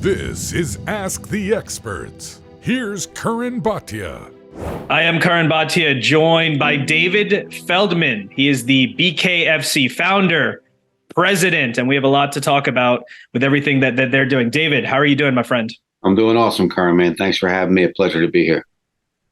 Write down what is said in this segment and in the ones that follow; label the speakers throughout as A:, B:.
A: This is Ask the Experts. Here's Curran Bhatia.
B: I am Curran Bhatia, joined by David Feldman. He is the BKFC founder, president, and we have a lot to talk about with everything that they're doing. David, how are you doing, my friend?
C: I'm doing awesome, Curran, man. Thanks for having me. A pleasure to be here.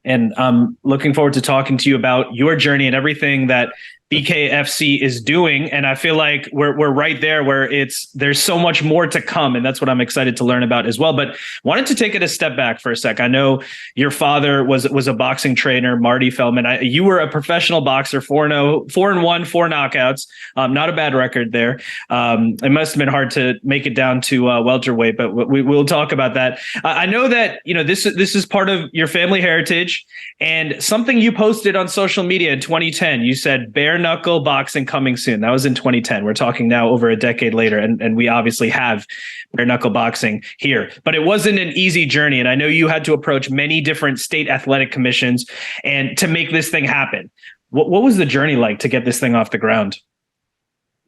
B: And I'm looking forward to talking to you about your journey and everything that BKFC is doing. And I feel like we're right there where there's so much more to come. And that's what I'm excited to learn about as well. But wanted to take it a step back for a sec. I know your father was a boxing trainer, Marty Feldman. You were a professional boxer, 4-1, 4 knockouts. Not a bad record there. It must have been hard to make it down to welterweight, but we'll talk about that. I know that, this is part of your family heritage, and something you posted on social media in 2010, you said Bare Knuckle Boxing coming soon. That was in 2010. We're talking now over a decade later, and we obviously have Bare Knuckle Boxing here. But it wasn't an easy journey, and I know you had to approach many different state athletic commissions and to make this thing happen. What was the journey like to get this thing off the ground?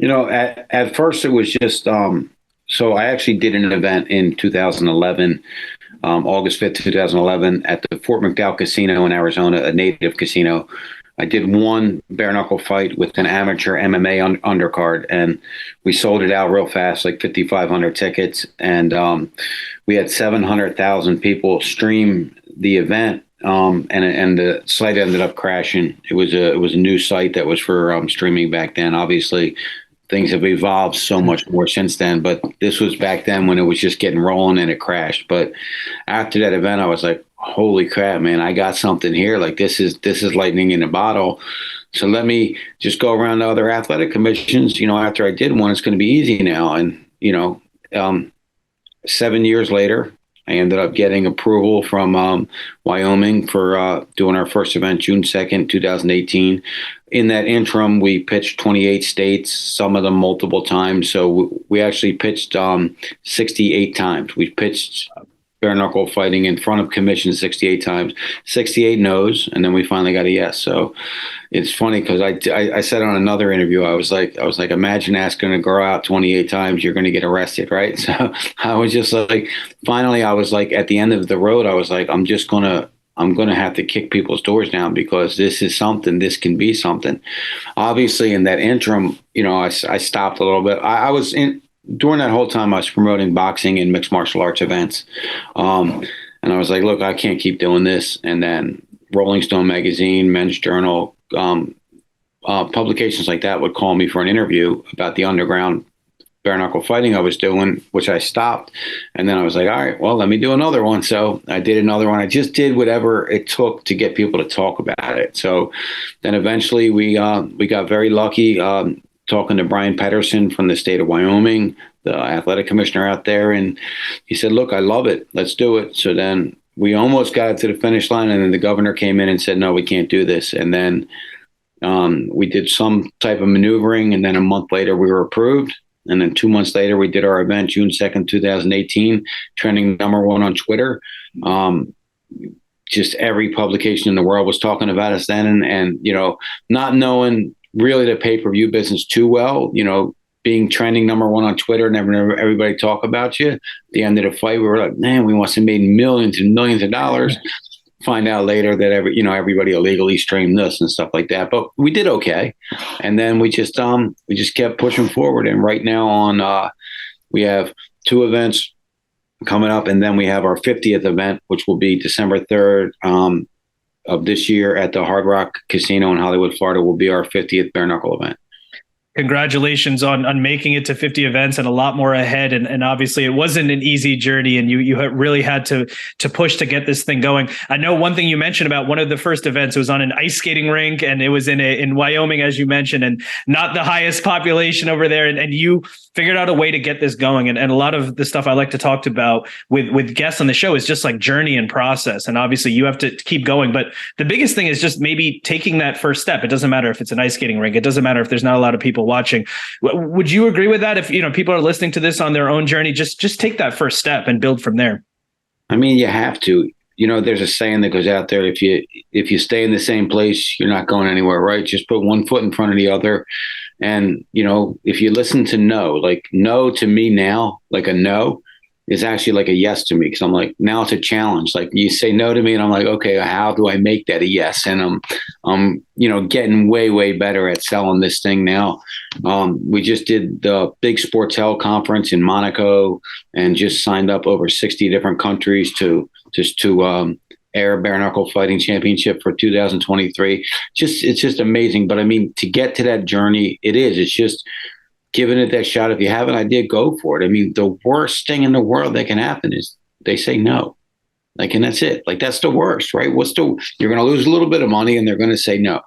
C: At first it was just so I actually did an event in 2011, August 5th, 2011, at the Fort McDowell Casino in Arizona, a native casino. I did one bare knuckle fight with an amateur MMA undercard, and we sold it out real fast, like 5,500 tickets. And we had 700,000 people stream the event. And the site ended up crashing. It was a new site that was for streaming back then. Obviously, things have evolved so much more since then, but this was back then when it was just getting rolling and it crashed. But after that event, I was like, holy crap, man, I got something here. Like this is lightning in a bottle. So let me just go around to other athletic commissions. After I did one, it's going to be easy now. And, 7 years later, I ended up getting approval from Wyoming for doing our first event, June 2nd, 2018. In that interim, we pitched 28 states, some of them multiple times. So we actually pitched 68 times. We pitched bare knuckle fighting in front of commissions 68 times, 68 no's, and then we finally got a yes. So it's funny because I said on another interview, I was like, imagine asking a girl out 28 times, you're going to get arrested, right? So I was just like, finally, I was like, at the end of the road, I was like, I'm going to have to kick people's doors down because this is something, this can be something. Obviously, in that interim, I stopped a little bit. During that whole time, I was promoting boxing and mixed martial arts events. And I was like, look, I can't keep doing this. And then Rolling Stone magazine, Men's Journal, publications like that would call me for an interview about the underground bare knuckle fighting I was doing, which I stopped. And then I was like, all right, well, let me do another one. So I did another one. I just did whatever it took to get people to talk about it. So then eventually we got very lucky, talking to Brian Pedersen from the state of Wyoming, the athletic commissioner out there. And he said, look, I love it. Let's do it. So then we almost got it to the finish line. And then the governor came in and said, no, we can't do this. And then we did some type of maneuvering. And then a month later, we were approved. And then 2 months later, we did our event, June 2nd, 2018, trending #1 on Twitter. Just every publication in the world was talking about us then. And not knowing really the pay-per-view business too well, being trending #1 on Twitter, never everybody talk about you. At the end of the fight, we were like, man, we must have made millions and millions of dollars. Find out later that everybody illegally streamed this and stuff like that. But we did okay. And then we just kept pushing forward. And right now we have 2 events coming up, and then we have our 50th event, which will be December 3rd. Of this year at the Hard Rock Casino in Hollywood, Florida, will be our 50th bare knuckle event.
B: Congratulations on making it to 50 events and a lot more ahead. And obviously it wasn't an easy journey, and you really had to push to get this thing going. I know one thing you mentioned about one of the first events, it was on an ice skating rink, and it was in Wyoming, as you mentioned, and not the highest population over there. And you figured out a way to get this going. And a lot of the stuff I like to talk about with guests on the show is just like journey and process. And obviously you have to keep going. But the biggest thing is just maybe taking that first step. It doesn't matter if it's an ice skating rink. It doesn't matter if there's not a lot of people watching. Would you agree with that? If people are listening to this on their own journey, just take that first step and build from there.
C: I mean, you have to. There's a saying that goes out there: if you stay in the same place, you're not going anywhere, right? Just put one foot in front of the other. And if you listen to no to me now, like a no, is actually like a yes to me, because I'm like, now it's a challenge. Like, you say no to me and I'm like, okay, how do I make that a yes? And I'm getting way better at selling this thing now. We just did the big Sports Hell conference in Monaco and just signed up over 60 different countries to air Bare Knuckle Fighting Championship for 2023. It's just amazing. But I mean, to get to that journey, it's just giving it that shot. If you have an idea, go for it. I mean, the worst thing in the world that can happen is they say no. Like, and that's it. Like, that's the worst, right? You're going to lose a little bit of money and they're going to say no.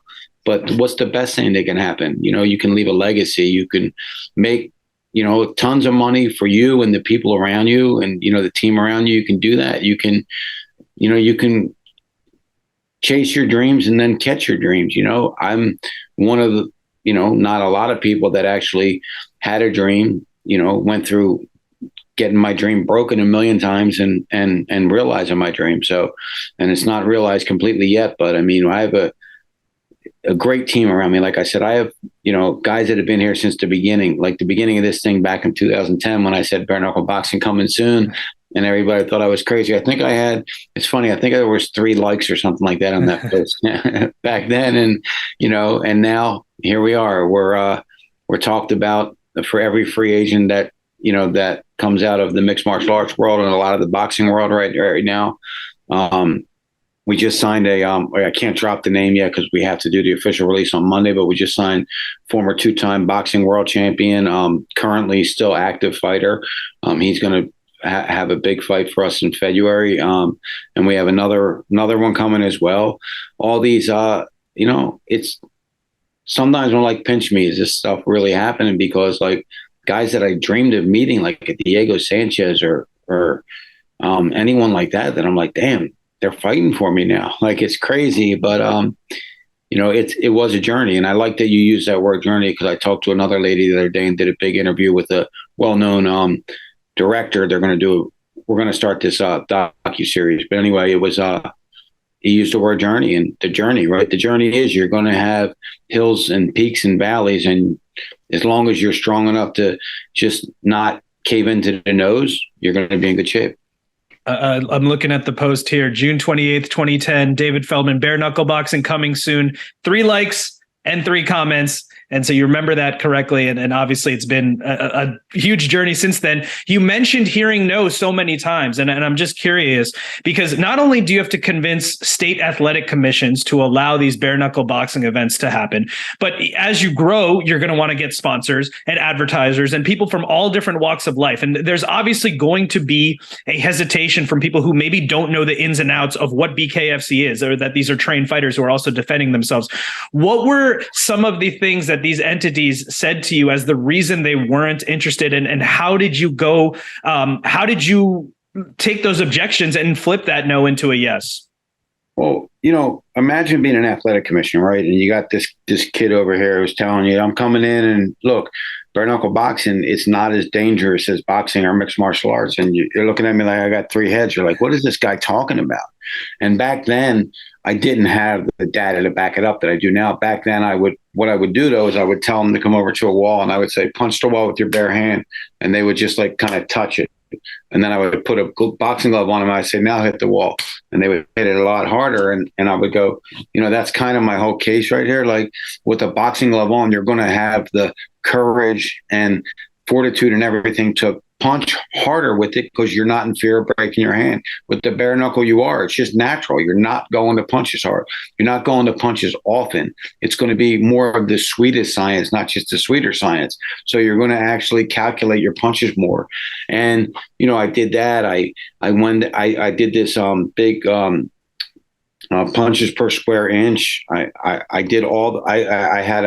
C: But what's the best thing that can happen? You can leave a legacy. You can make, tons of money for you and the people around you and, the team around you. You can do that. You can chase your dreams and then catch your dreams. I'm one of the, not a lot of people that actually had a dream, went through getting my dream broken a million times and realizing my dream. So, and it's not realized completely yet, but I mean, I have a great team around me. Like I said, I have, guys that have been here since the beginning of this thing back in 2010, when I said Bare Knuckle Boxing coming soon. And everybody thought I was crazy. It's funny, I think there was 3 likes or something like that on that post back then. And, and now here we are. We're talked about for every free agent that, that comes out of the mixed martial arts world and a lot of the boxing world right now. We just signed I can't drop the name yet because we have to do the official release on Monday, but we just signed former 2-time boxing world champion, currently still active fighter. He's going to have a big fight for us in February. And we have another one coming as well. All these, it's sometimes when like pinch me, is this stuff really happening? Because like guys that I dreamed of meeting, like Diego Sanchez or anyone like that I'm like, damn, they're fighting for me now. Like, it's crazy, but it was a journey. And I like that you use that word journey, because I talked to another lady the other day and did a big interview with a well-known director. We're going to start this docu-series. But anyway, it was he used the word journey, and the journey, right? The journey is you're going to have hills and peaks and valleys, and as long as you're strong enough to just not cave into the nose, you're going to be in good shape.
B: I'm looking at the post here, June 28th, 2010, David Feldman, Bare Knuckle Boxing coming soon. 3 likes and 3 comments. And so you remember that correctly. And obviously it's been a huge journey since then. You mentioned hearing no so many times. And I'm just curious, because not only do you have to convince state athletic commissions to allow these bare knuckle boxing events to happen, but as you grow, you're going to want to get sponsors and advertisers and people from all different walks of life. And there's obviously going to be a hesitation from people who maybe don't know the ins and outs of what BKFC is, or that these are trained fighters who are also defending themselves. What were some of the things that these entities said to you as the reason they weren't interested in, and how did you go? How did you take those objections and flip that no into a yes?
C: Well, imagine being an athletic commissioner, right? And you got this kid over here who's telling you, I'm coming in, and look, bare knuckle boxing, it's not as dangerous as boxing or mixed martial arts. And you're looking at me like I got 3 heads. You're like, what is this guy talking about? And back then, I didn't have the data to back it up that I do now. Back then, what I would do though is I would tell them to come over to a wall, and I would say, punch the wall with your bare hand, and they would just like kind of touch it. And then I would put a boxing glove on them. I'd say, now hit the wall. And they would hit it a lot harder. And I would go, that's kind of my whole case right here. Like, with a boxing glove on, you're going to have the courage and fortitude and everything to punch harder with it, because you're not in fear of breaking your hand. With the bare knuckle, you are. It's just natural. You're not going to punch as hard. You're not going to punch as often. It's going to be more of the sweetest science, not just the sweeter science. So you're going to actually calculate your punches more. And I did that. I did this big punches per square inch. I did all. I had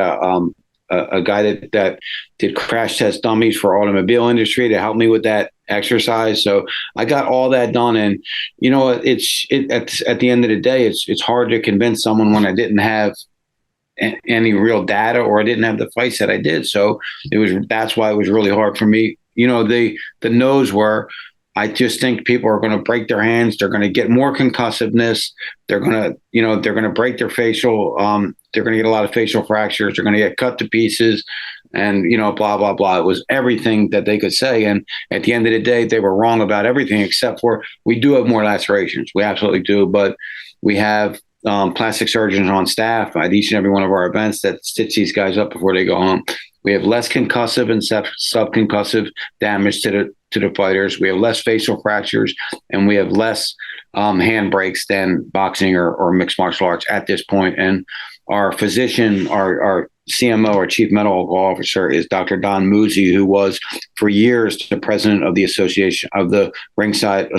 C: a guy that did crash test dummies for automobile industry to help me with that exercise. So I got all that done. And at the end of the day, it's hard to convince someone when I didn't have any real data, or I didn't have the fights that I did. So that's why it was really hard for me. The no's were, I just think people are going to break their hands. They're going to get more concussiveness. They're going to break their facial. They're going to get a lot of facial fractures. They're going to get cut to pieces. and, blah, blah, blah. It was everything that they could say. And at the end of the day, they were wrong about everything, except for we do have more lacerations. We absolutely do. But we have plastic surgeons on staff at each and every one of our events that stitch these guys up before they go home. We have less concussive and subconcussive damage to the fighters. We have less facial fractures, and we have less hand breaks than boxing or mixed martial arts at this point. And our physician, our CMO, our Chief Medical Officer, is Dr. Don Muzi, who was for years the president of the Association of Ringside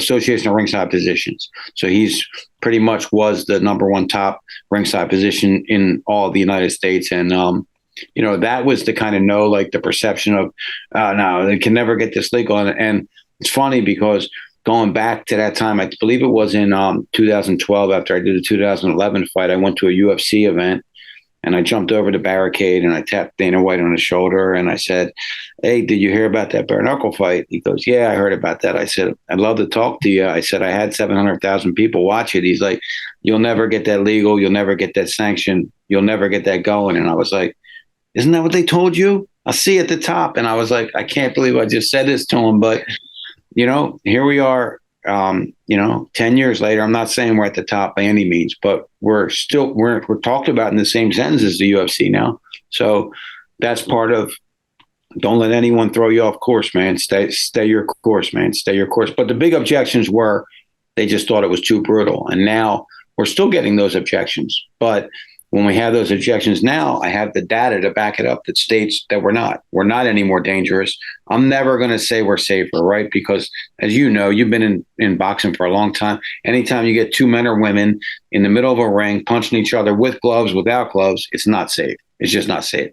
C: Physicians. So he's pretty much was the number one top ringside physician in all of the United States. And that was the kind of like the perception of, no, they can never get this legal. And it's funny because going back to that time, I believe it was in 2012, after I did the 2011 fight, I went to a UFC event and I jumped over the barricade and I tapped Dana White on the shoulder and I said, "Hey, did you hear about that bare knuckle fight?" He goes, "Yeah, I heard about that." I said, "I'd love to talk to you." I said, "I had 700,000 people watch it." He's like, "You'll never get that legal. You'll never get that sanctioned. You'll never get that going." And I was like, "Isn't that what they told you? I'll see you at the top." And I was like, I can't believe I just said this to him. But, here we are, 10 years later. I'm not saying we're at the top by any means, but we're talked about in the same sentence as the UFC now. So that's part of, don't let anyone throw you off course, man. Stay your course, man. Stay your course. But the big objections were they just thought it was too brutal. And now we're still getting those objections. But when we have those objections now, I have the data to back it up that states that we're not any more dangerous. I'm never going to say we're safer, right? Because as you know, you've been in boxing for a long time. Anytime you get two men or women in the middle of a ring punching each other with gloves, without gloves, it's not safe. It's just not safe.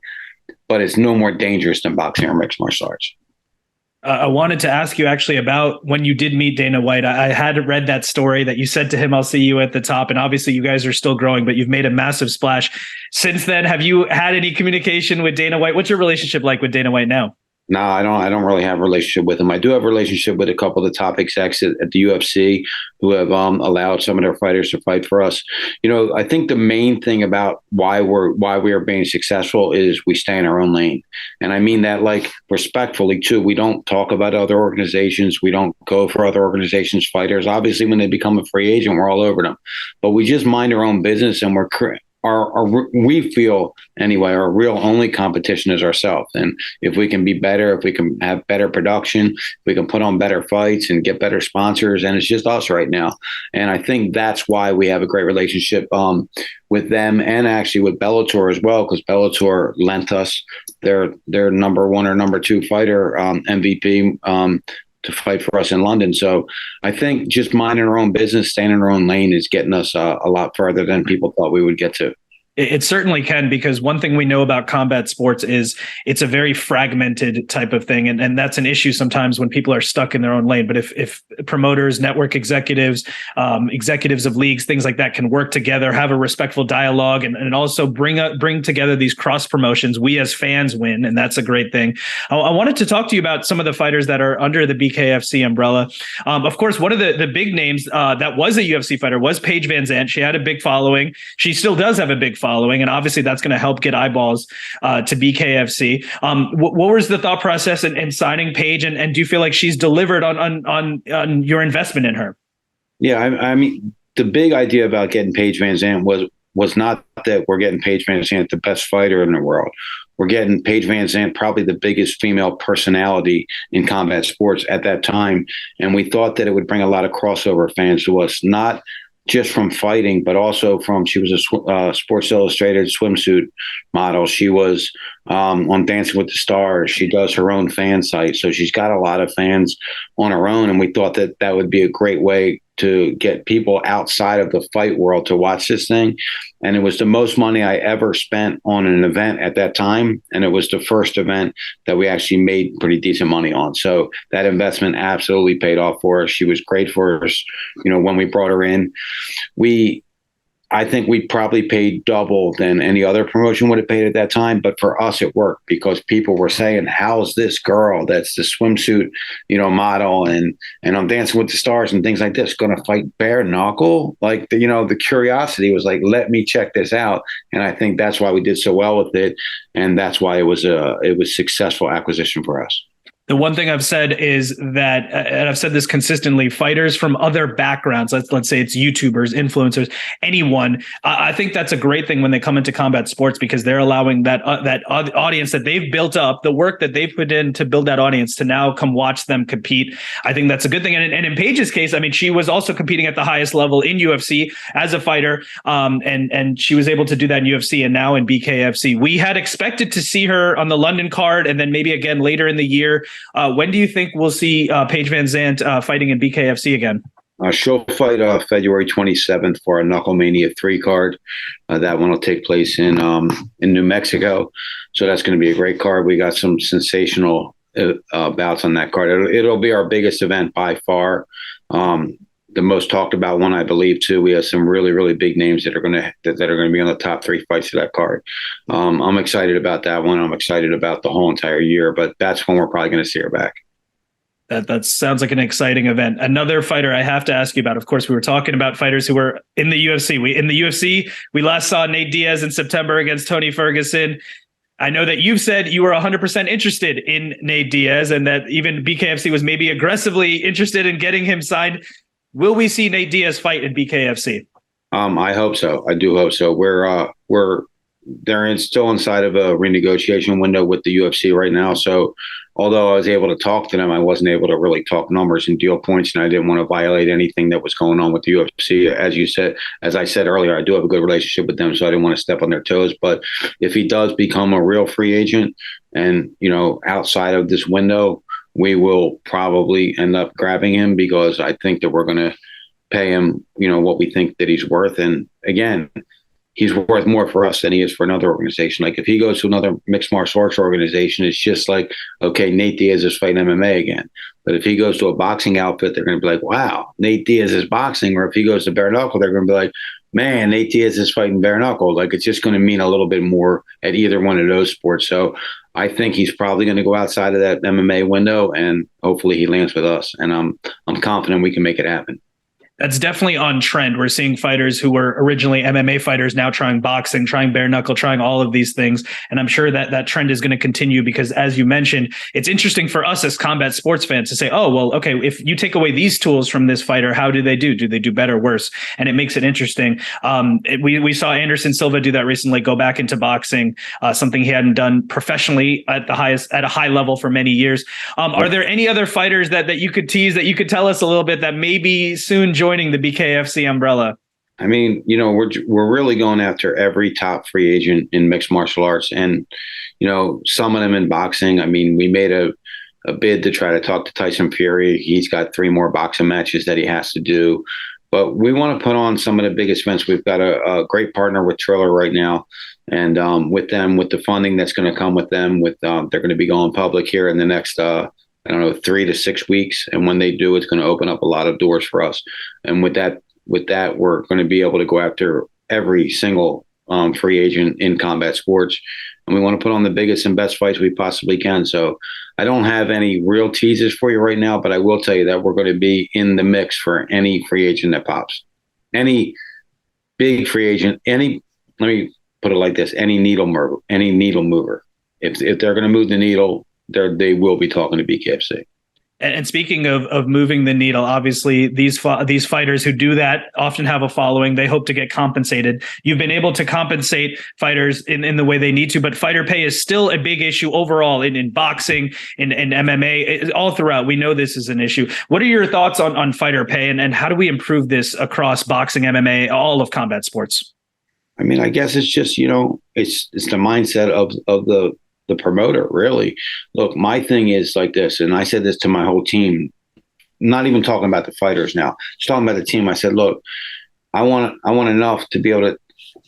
C: But it's no more dangerous than boxing or mixed martial arts.
B: I wanted to ask you actually about when you did meet Dana White. I had read that story that you said to him, "I'll see you at the top." And obviously you guys are still growing, but you've made a massive splash since then. Have you had any communication with Dana White? What's your relationship like with Dana White now?
C: No, I don't really have a relationship with him. I do have a relationship with a couple of the top execs at the UFC who have allowed some of their fighters to fight for us. I think the main thing about why we are being successful is we stay in our own lane. And I mean that respectfully too. We don't talk about other organizations. We don't go for other organizations' fighters. Obviously, when they become a free agent, we're all over them. But we just mind our own business, and we feel anyway, our real only competition is ourselves. And if we can be better, if we can have better production, if we can put on better fights and get better sponsors, and it's just us right now. And I think that's why we have a great relationship with them, and actually with Bellator as well, because Bellator lent us their number one or number two fighter, MVP, to fight for us in London. So I think just minding our own business, staying in our own lane is getting us a lot further than people thought we would get to.
B: It certainly can, because one thing we know about combat sports is it's a very fragmented type of thing. And that's an issue sometimes when people are stuck in their own lane. But if promoters, network executives, executives of leagues, things like that can work together, have a respectful dialogue, and also bring together these cross promotions, we as fans win. And that's a great thing. I wanted to talk to you about some of the fighters that are under the BKFC umbrella. Of course, one of the big names that was a UFC fighter was Paige VanZants. She had a big following. She still does have a big following, and obviously that's going to help get eyeballs to BKFC. What was the thought process in signing Paige, and do you feel like she's delivered on your investment in her?
C: Yeah, I mean, the big idea about getting Paige VanZants was not that we're getting Paige VanZants the best fighter in the world. We're getting Paige VanZants, probably the biggest female personality in combat sports at that time, and we thought that it would bring a lot of crossover fans to us, not just from fighting, but also she was a Sports Illustrated swimsuit model. She was on Dancing with the Stars. She does her own fan site. So she's got a lot of fans on her own. And we thought that would be a great way to get people outside of the fight world to watch this thing. And it was the most money I ever spent on an event at that time. And it was the first event that we actually made pretty decent money on. So that investment absolutely paid off for us. She was great for us. When we brought her in, I think we probably paid double than any other promotion would have paid at that time. But for us, it worked because people were saying, how's this girl that's the swimsuit, model and I'm Dancing with the Stars and things like this going to fight bare knuckle? Like, the curiosity was like, let me check this out. And I think that's why we did so well with it. And that's why it was successful acquisition for us.
B: The one thing I've said is that, and I've said this consistently, fighters from other backgrounds, let's say it's YouTubers, influencers, anyone, I think that's a great thing when they come into combat sports because they're allowing that audience that they've built up, the work that they've put in to build that audience to now come watch them compete. I think that's a good thing. And in Paige's case, I mean, she was also competing at the highest level in UFC as a fighter, and she was able to do that in UFC and now in BKFC. We had expected to see her on the London card and then maybe again later in the year. When do you think we'll see Paige VanZant fighting in BKFC again?
C: She'll fight February 27th for a Knucklemania 3 card. That one will take place in New Mexico. So that's going to be a great card. We got some sensational bouts on that card. It'll be our biggest event by far. The most talked about one, I believe, too. We have some really, really big names that are going to be on the top 3 fights of that card. I'm excited about that one. I'm excited about the whole entire year, but that's when we're probably going to see her back.
B: That sounds like an exciting event. Another fighter I have to ask you about. Of course, we were talking about fighters who were in the UFC. We last saw Nate Diaz in September against Tony Ferguson. I know that you've said you were 100% interested in Nate Diaz and that even BKFC was maybe aggressively interested in getting him signed. Will we see Nate Diaz fight in BKFC?
C: I hope so. I do hope so. They're still inside of a renegotiation window with the UFC right now. So although I was able to talk to them, I wasn't able to really talk numbers and deal points, and I didn't want to violate anything that was going on with the UFC. As I said earlier, I do have a good relationship with them, so I didn't want to step on their toes. But if he does become a real free agent and, outside of this window, we will probably end up grabbing him because I think that we're going to pay him, what we think that he's worth. And again, he's worth more for us than he is for another organization. Like if he goes to another mixed martial arts organization, it's just like, okay, Nate Diaz is fighting MMA again. But if he goes to a boxing outfit, they're going to be like, wow, Nate Diaz is boxing. Or if he goes to bare knuckle, they're going to be like, man, Nate Diaz is fighting bare knuckle. Like it's just going to mean a little bit more at either one of those sports. So I think he's probably going to go outside of that MMA window, and hopefully he lands with us. And I'm confident we can make it happen.
B: That's definitely on trend. We're seeing fighters who were originally MMA fighters now trying boxing, trying bare knuckle, trying all of these things. And I'm sure that trend is going to continue because, as you mentioned, it's interesting for us as combat sports fans to say, oh, well, okay, if you take away these tools from this fighter, how do they do? Do they do better, worse? And it makes it interesting. We saw Anderson Silva do that recently, go back into boxing, something he hadn't done professionally at a high level for many years. Are there any other fighters that you could tease, that you could tell us a little bit that maybe soon joining the BKFC umbrella?
C: I mean, we're really going after every top free agent in mixed martial arts, and some of them in boxing. I mean, we made a bid to try to talk to Tyson Fury. He's got 3 more boxing matches that he has to do, but we want to put on some of the biggest events. We've got a great partner with Triller right now, and with the funding that's going to come with them, they're going to be going public here in the next 3 to 6 weeks. And when they do, it's going to open up a lot of doors for us. And with that, we're going to be able to go after every single free agent in combat sports. And we want to put on the biggest and best fights we possibly can. So I don't have any real teasers for you right now, but I will tell you that we're going to be in the mix for any free agent that pops. Any big free agent, let me put it like this, any needle mover. If they're going to move the needle, they will be talking to BKFC.
B: And speaking of moving the needle, obviously these fighters who do that often have a following. They hope to get compensated. You've been able to compensate fighters in the way they need to, but fighter pay is still a big issue overall in boxing, in MMA, all throughout. We know this is an issue. What are your thoughts on fighter pay, and how do we improve this across boxing, MMA, all of combat sports?
C: I mean, I guess it's just, it's the mindset of the promoter, really. Look, my thing is like this, and I said this to my whole team, not even talking about the fighters now, just talking about the team. I said, look, I want enough to be able to.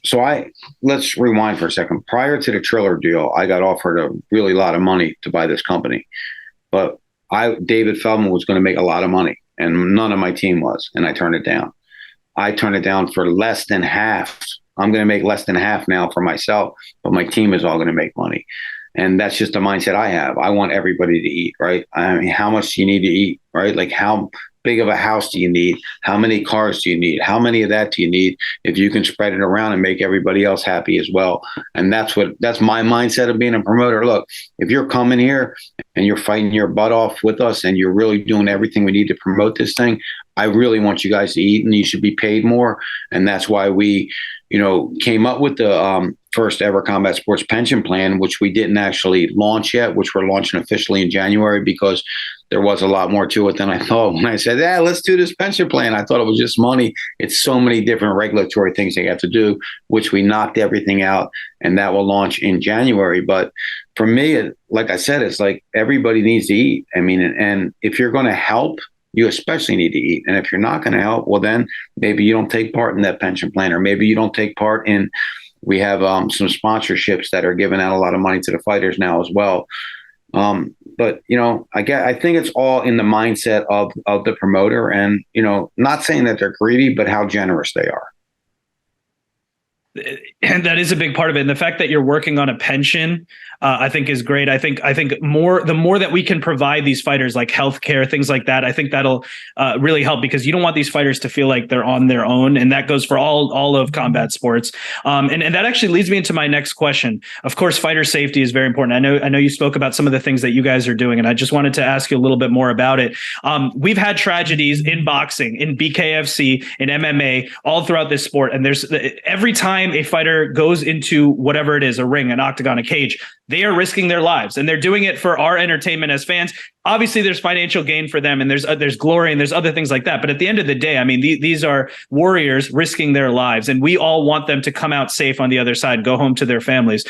C: So let's rewind for a second. Prior to the Triller deal, I got offered a really lot of money to buy this company, but David Feldman was going to make a lot of money, and none of my team was, and I turned it down. I turn it down for less than half. I'm going to make less than half now for myself, but my team is all going to make money. And that's just the mindset I have. I want everybody to eat, right? I mean, how much do you need to eat, right? Like, how big of a house do you need? How many cars do you need? How many of that do you need? If you can spread it around and make everybody else happy as well. And that's my mindset of being a promoter. Look, if you're coming here and you're fighting your butt off with us and you're really doing everything we need to promote this thing, I really want you guys to eat, and you should be paid more. And that's why we, came up with the first ever combat sports pension plan, which we didn't actually launch yet, which we're launching officially in January, because there was a lot more to it than I thought. When I said, let's do this pension plan, I thought it was just money. It's so many different regulatory things they have to do, which we knocked everything out, and that will launch in January. But for me, like I said, it's like everybody needs to eat. I mean, and if you're going to help, you especially need to eat. And if you're not going to help, well, then maybe you don't take part in that pension plan, or maybe you don't take part in, we have some sponsorships that are giving out a lot of money to the fighters now as well. But, I think it's all in the mindset of the promoter, and, not saying that they're greedy, but how generous they are.
B: And that is a big part of it. And the fact that you're working on a pension, I think is great. I think the more that we can provide these fighters, like healthcare, things like that, I think that'll really help, because you don't want these fighters to feel like they're on their own. And that goes for all of combat sports. And that actually leads me into my next question. Of course, fighter safety is very important. I know you spoke about some of the things that you guys are doing, and I just wanted to ask you a little bit more about it. We've had tragedies in boxing, in BKFC, in MMA, all throughout this sport. And there's every time a fighter goes into whatever it is, a ring, an octagon, a cage, they are risking their lives, and they're doing it for our entertainment as fans. Obviously, there's financial gain for them, and there's glory, and there's other things like that. But at the end of the day, I mean, these are warriors risking their lives, and we all want them to come out safe on the other side, go home to their families.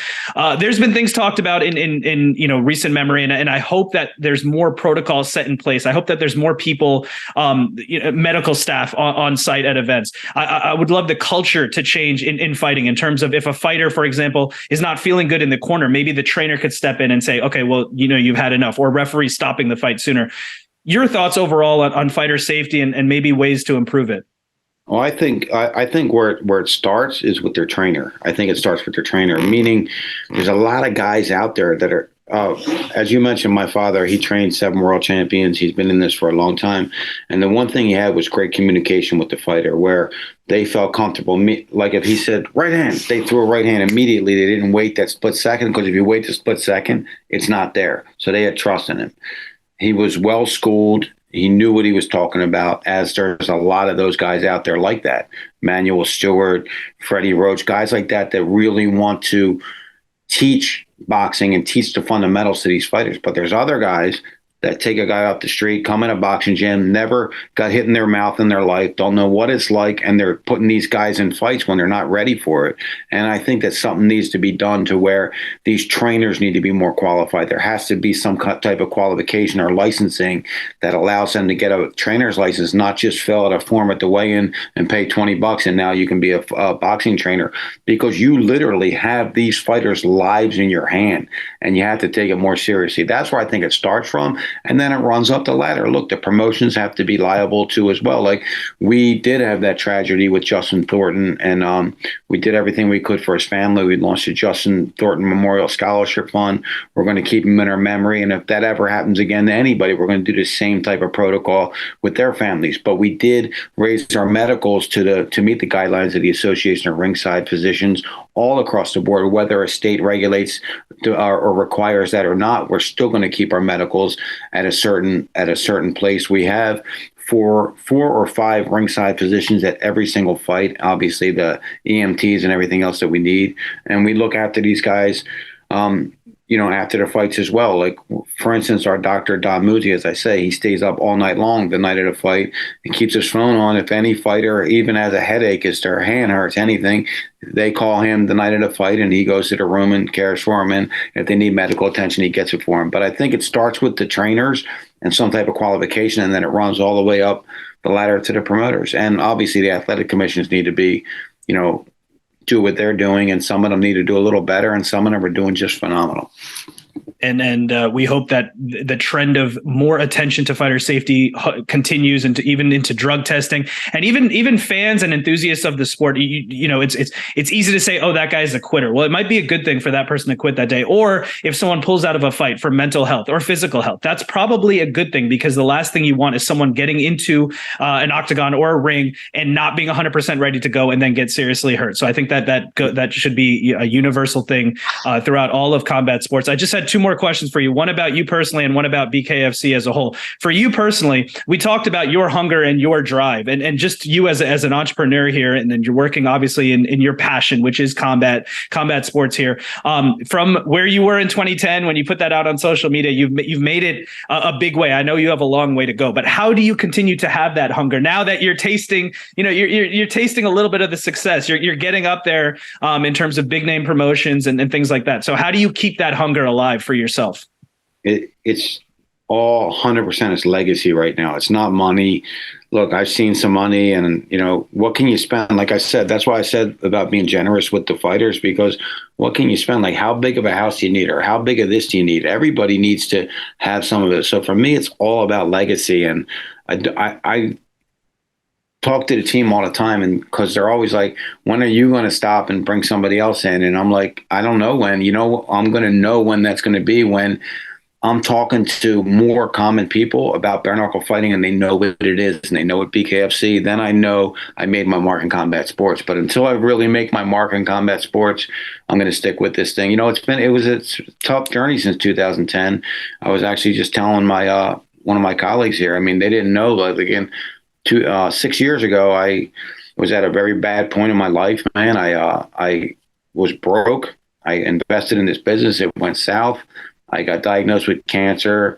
B: There's been things talked about in recent memory, and I hope that there's more protocols set in place. I hope that there's more people, medical staff on site at events. I would love the culture to change in fighting, in terms of, if a fighter, for example, is not feeling good in the corner, maybe the trainer could step in and say, okay, well, you've had enough, or referee stopping the fight sooner. Your thoughts overall on fighter safety and maybe ways to improve it?
C: Well, I think where it starts is with their trainer. I think it starts with their trainer, meaning there's a lot of guys out there that are, as you mentioned, my father, he trained 7 world champions. He's been in this for a long time. And the one thing he had was great communication with the fighter, where they felt comfortable. Like if he said right hand, they threw a right hand immediately. They didn't wait that split second, because if you wait the split second, it's not there. So they had trust in him. He was well schooled. He knew what he was talking about, as there's a lot of those guys out there like that. Manuel Stewart, Freddie Roach, guys like that really want to teach boxing and teach the fundamentals to these fighters. But there's other guys that take a guy off the street, come in a boxing gym, never got hit in their mouth in their life, don't know what it's like, and they're putting these guys in fights when they're not ready for it. And I think that something needs to be done to where these trainers need to be more qualified. There has to be some type of qualification or licensing that allows them to get a trainer's license, not just fill out a form at the weigh-in and pay $20 and now you can be a boxing trainer, because you literally have these fighters' lives in your hand, and you have to take it more seriously. That's where I think it starts from. And then it runs up the ladder. Look, the promotions have to be liable too as well. Like, we did have that tragedy with Justin Thornton, and we did everything we could for his family. We launched a Justin Thornton Memorial Scholarship Fund. We're going to keep him in our memory. And if that ever happens again to anybody, we're going to do the same type of protocol with their families. But we did raise our medicals to meet the guidelines of the Association of Ringside Physicians all across the board. Whether a state regulates or requires that or not, we're still going to keep our medicals at a certain place. We have four or five ringside physicians at every single fight, obviously the EMTs and everything else that we need. And we look after these guys, after the fights as well. Like, for instance, our doctor, Don Muzi, as I say, he stays up all night long the night of the fight. He keeps his phone on. If any fighter even has a headache, if their hand hurts, anything, they call him the night of the fight, and he goes to the room and cares for them. And if they need medical attention, he gets it for them. But I think it starts with the trainers and some type of qualification, and then it runs all the way up the ladder to the promoters. And obviously the athletic commissions need to be, do what they're doing, and some of them need to do a little better, and some of them are doing just phenomenal.
B: And we hope that the trend of more attention to fighter safety continues into drug testing, and even fans and enthusiasts of the sport. It's easy to say, oh, that guy's a quitter. Well, it might be a good thing for that person to quit that day. Or if someone pulls out of a fight for mental health or physical health, that's probably a good thing, because the last thing you want is someone getting into an octagon or a ring and not being 100% ready to go and then get seriously hurt. So I think that should be a universal thing throughout all of combat sports. I just had two more questions for you. One about you personally and one about BKFC as a whole. For you personally, we talked about your hunger and your drive, and just you as an entrepreneur here, and then you're working obviously in your passion, which is combat sports here. From where you were in 2010 when you put that out on social media, you've made it a big way. I know you have a long way to go, but how do you continue to have that hunger now that you're tasting, you're tasting a little bit of the success? You're getting up there in terms of big name promotions and things like that. So how do you keep that hunger alive for yourself?
C: It's all 100% it's legacy right now. It's not money. Look, I've seen some money, and what can you spend? Like I said, that's why I said about being generous with the fighters, because what can you spend? Like, how big of a house do you need, or how big of this do you need? Everybody needs to have some of it. So for me, it's all about legacy. And I talk to the team all the time, and because they're always like, when are you going to stop and bring somebody else in? And I'm like, I don't know when. I'm going to know when that's going to be, when I'm talking to more common people about bare knuckle fighting, and they know what it is, and they know what BKFC. Then I know I made my mark in combat sports. But until I really make my mark in combat sports, I'm going to stick with this thing. It was a tough journey since 2010. I was actually just telling my one of my colleagues here. I mean, they didn't know. Like, again, 6 years ago, I was at a very bad point in my life, man. I was broke. I invested in this business. It went south. I got diagnosed with cancer.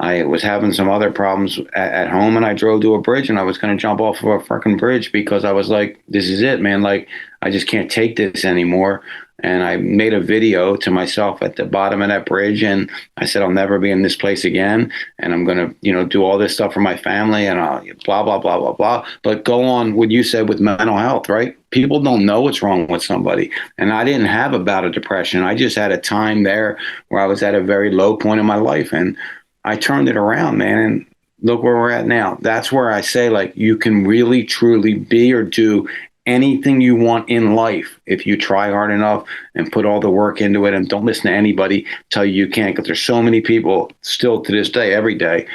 C: I was having some other problems at home, and I drove to a bridge, and I was going to jump off of a fucking bridge, because I was like, this is it, man. Like, I just can't take this anymore. And I made a video to myself at the bottom of that bridge, and I said, I'll never be in this place again, and I'm going to, do all this stuff for my family, and blah, blah, blah, blah, blah. But go on what you said with mental health, right? People don't know what's wrong with somebody. And I didn't have a bout of depression. I just had a time there where I was at a very low point in my life, and I turned it around, man. And look where we're at now. That's where I say, like, you can really, truly be or do anything you want in life if you try hard enough and put all the work into it, and don't listen to anybody tell you can't, because there's so many people still to this day, every day,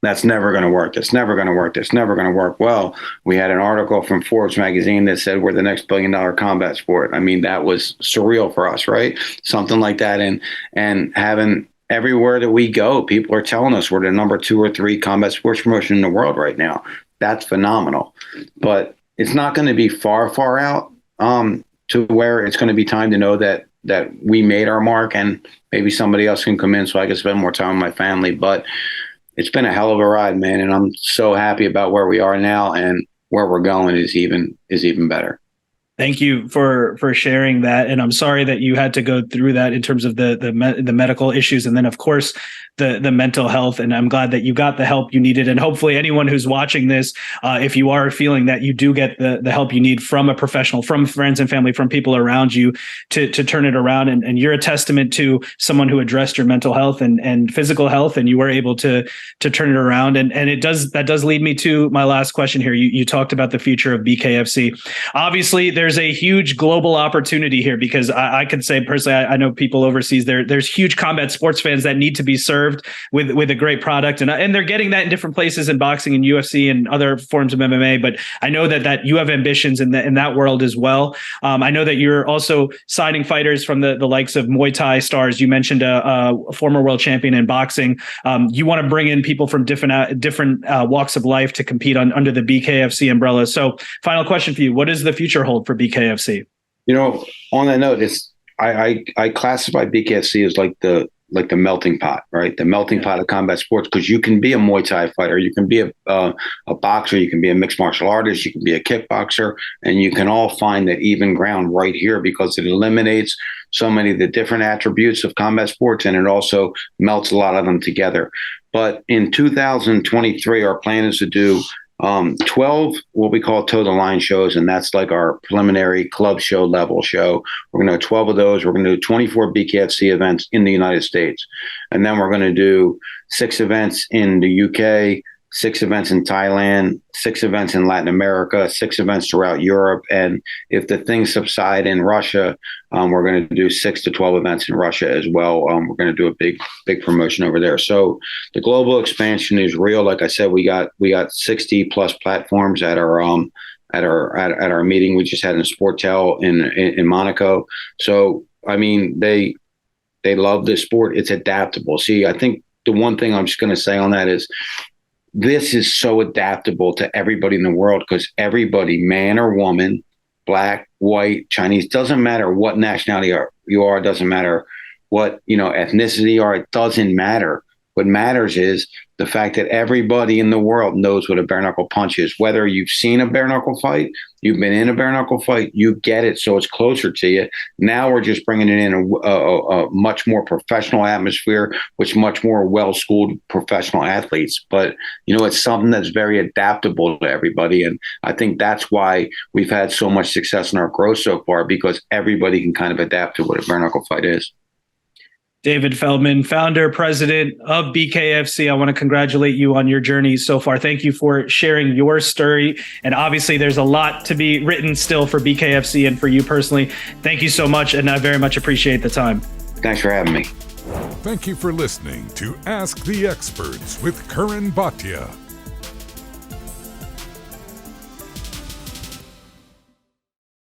C: that's never going to work. That's never going to work. That's never going to work. Well, we had an article from Forbes magazine that said we're the next $1 billion combat sport. I mean, that was surreal for us, right? Something like that. And having everywhere that we go, people are telling us we're the number 2 or 3 combat sports promotion in the world right now. That's phenomenal. But it's not going to be far out to where it's going to be time to know that we made our mark, and maybe somebody else can come in so I can spend more time with my family. But it's been a hell of a ride, man. And I'm so happy about where we are now, and where we're going is even better.
B: Thank you for sharing that. And I'm sorry that you had to go through that in terms of the medical issues. And then, of course, the mental health. And I'm glad that you got the help you needed. And hopefully anyone who's watching this, if you are feeling that you do get the help you need from a professional, from friends and family, from people around you to turn it around. And you're a testament to someone who addressed your mental health and physical health, and you were able to turn it around. And that does lead me to my last question here. You talked about the future of BKFC. Obviously, there's a huge global opportunity here, because I could say personally, I know people overseas, there's huge combat sports fans that need to be served with a great product, and they're getting that in different places in boxing and UFC and other forms of MMA. But I know that you have ambitions in that world as well. I know that you're also signing fighters from the likes of Muay Thai stars. You mentioned a former world champion in boxing. You want to bring in people from different walks of life to compete under the BKFC umbrella. So, final question for you: what does the future hold for BKFC?
C: On that note, I classify BKFC as like the melting pot, right? The melting pot of combat sports, because you can be a Muay Thai fighter, you can be a boxer, you can be a mixed martial artist, you can be a kickboxer, and you can all find that even ground right here, because it eliminates so many of the different attributes of combat sports, and it also melts a lot of them together. But in 2023, our plan is to do 12 what we call toe the line shows, and that's like our preliminary club show level show. We're going to do 12 of those. We're going to do 24 BKFC events in the United States, and then we're going to do 6 events in the UK, 6 events in Thailand, 6 events in Latin America, 6 events throughout Europe. And if the things subside in Russia, we're going to do 6 to 12 events in Russia as well. We're going to do a big promotion over there. So the global expansion is real. Like I said, we got 60 plus platforms at our meeting we just had in Sportel in Monaco. So, I mean, they love this sport. It's adaptable. See, I think the one thing I'm just going to say on that is, this is so adaptable to everybody in the world, because everybody, man or woman, black, white, Chinese, doesn't matter what nationality you are, doesn't matter what, ethnicity you are, it doesn't matter. What matters is the fact that everybody in the world knows what a bare knuckle punch is. Whether you've seen a bare knuckle fight, you've been in a bare knuckle fight, you get it, so it's closer to you. Now we're just bringing it in a much more professional atmosphere, with much more well-schooled professional athletes. But, it's something that's very adaptable to everybody. And I think that's why we've had so much success in our growth so far, because everybody can kind of adapt to what a bare knuckle fight is.
B: David Feldman, founder, president of BKFC. I want to congratulate you on your journey so far. Thank you for sharing your story. And obviously, there's a lot to be written still for BKFC and for you personally. Thank you so much, and I very much appreciate the time.
C: Thanks for having me.
A: Thank you for listening to Ask the Experts with Curran Bhatia.